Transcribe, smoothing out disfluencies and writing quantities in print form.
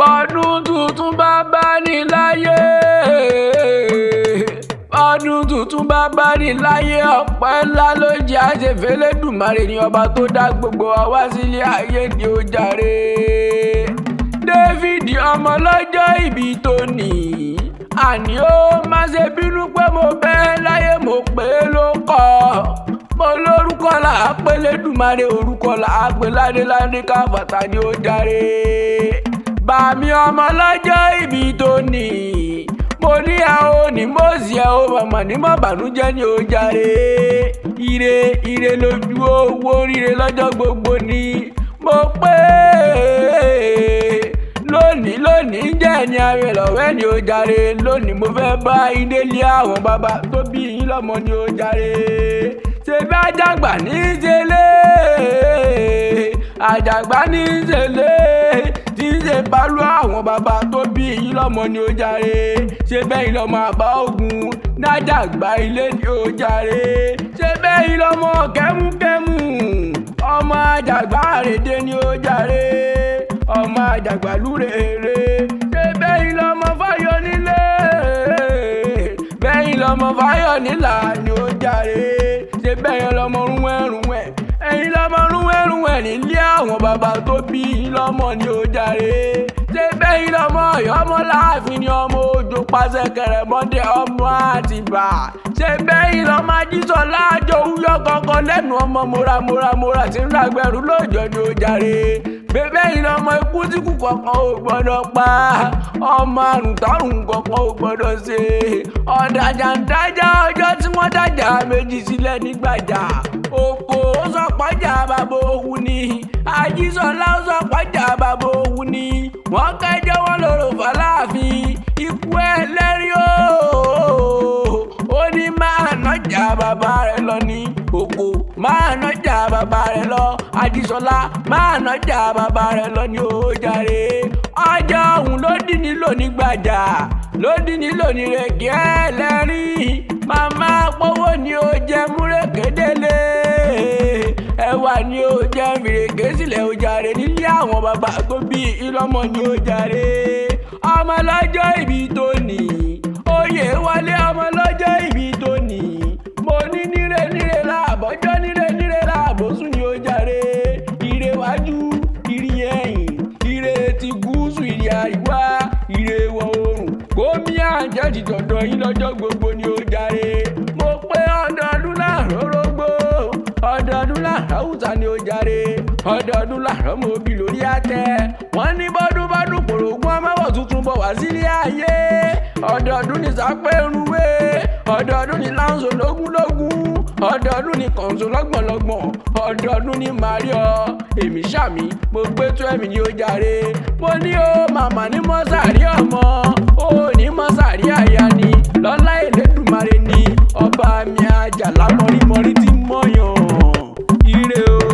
bọ́dún tuntun bá bá ní láyé ọdún tuntun bá bá ní láyé ọpẹ́ ńlá ló jẹ́ àṣefẹ́lẹ́dùmarè ní ọba tó dá gbogbo wa wá sílé ayé ni ó jàre. David ọmọ lọ́jọ́ ìbí tòní àní ó má ṣe bínú pé mo bẹ́ láyé mo pé ló kọ́ mo lórúkọ là á pé lẹ́dùmarè orúkọ là á pé ládéládé káfàtà ni ó jàre. Bàmí ọmọ lọ́jọ́ ìbí tòní mo ní àwọn onímọ̀ọ́sì ẹ̀ o màmá ní mọ̀ bànújẹ́ ni ó jàre. Ire ire lójú owó ríre lọ́jọ́ gbogbo ni mo pé lónìí jẹ́ ní ayé lọ́wẹ́ ni ó jàre. Lónìí mo fẹ́ bá ilé lé àwọn bàbá tó bí yín lọ́mọ ni ó jàre. Ṣé bí àjàgbá ní í ṣẹlẹ̀ àjàgbá ní í ṣẹlẹ̀ tí ń ṣe pálú àwọn bàbá tó bí yín lọ́mọ ni ó jàre. Ṣé bẹ́yìn lọ́mọ àbá ogun nájàgbá ilé ni ó jàre. Ṣé bẹ́yìn lọ́mọ kẹ́múkẹ́mú ọmọ àjàgbá àrèdè ni ó jàre. Ọmọ àjàgbá lúrèrè. Ṣé bẹ́yìn lọ́mọ fáyọ nílé bẹ́yìn lọ́mọ fáyọ nílà ni ó jàre. Ṣé bẹ́yìn lọ́mọ rúwẹ́rúwẹ́ ẹ̀yin lọ́mọ rúwẹ́rúwẹ́ nílé àwọn bàbá tó bí lọ́mọ ni ó jàre. Ṣé bẹ́yìn lọ́mọ Ọ̀yọ́ ọmọ Láàfin ni ọmọ Òjó pàṣẹ kẹrẹmọdé ọmọ Àtìbà. Ṣé bẹ́yìn lọ́mọ Ajísọ́lá àjọ wúyọ́ kankan lẹ́nu ọmọ múramúramúra tí ń lágbẹ̀rú lóòjọ́ ni ó jàre. Bẹ́yìn lọ́mọ ikú tí kú kankan ò gbọ́dọ̀ pa ọmọ àrùn tárùn kankan ò gbọ́dọ̀ ṣe. Ọ̀dàjà ń dájà ọjọ́ tí wọ́n dájà méjì sílẹ̀ nígbàjà. Òkò ó sọ pọ́jà bàbá òun ni Ajísọ́lá ó sọ pọ́jà bàbá òun ni. Wọ́n kẹjọ́ wọn lòrò fàlàáfin ikú ẹlẹ́rìí ó ní máa nọ́jà bàbá rẹ̀ lọ ní. Òkò máa nọ́jà bàbá rẹ̀ lọ Ajísọ́lá máa nọ́jà bàbá rẹ̀ lọ ní ó jàre. Ọjọ́ òun ló dín nílò nígbàjà ló dín nílò ní rẹ̀kí ẹlẹ́rìí. Màmá pọ́wọ́ ni ó jẹ́ múrèkédélé ẹwà ni ó jẹ́ fìrèké sílẹ̀ ó jàre nílé àwọn bàbá tó bí ìlọ́mọ ni ó jàre. Ọmọ lọ́jọ́ ìbí tòní oyè wálé ọmọ lọ́jọ́ ìbí tòní mo ní níre láàbọ̀jọ́ níre láàbọ̀sùn ni ó jàre. Ire wájú ire ẹ̀yìn ire ti gúúsù ire àríwá ire ìwọ̀ oòrùn gómi àjẹjì dọ̀dọ̀ yín lọ́jọ́ gbogbo ni ó jàre. Mo pé ọdọọdún láàárọ̀ rógbó ọdọọdún láàárọ̀ Haúsá ni ó jàre. Ọdọọdún láàárọ̀ mo bí lórí àtẹ. Wọ́n ní bọ́dún pòrògùn ọmọwọ̀ tuntun bọ̀ wá sílé ayé. Ọdọọdún ní sápẹ́rúwé ọdọọdún ní láǹṣó lógúnlógún ọdọọdún ní kọ̀ǹṣó lọ́gbọ̀nlọ́gbọ̀n ọdọọdún ní Mario èmi sàmì mo gbé tó ẹ̀mí ni ó jàre. Mo ní ó màmá ní mọ́sàrí ọmọ ó ní mọ́sàrí àyà ni lọ́lá Elédùmarè ni ọba mi àjàlá mọ́rímọ́rí tí mọ́yàn ire o.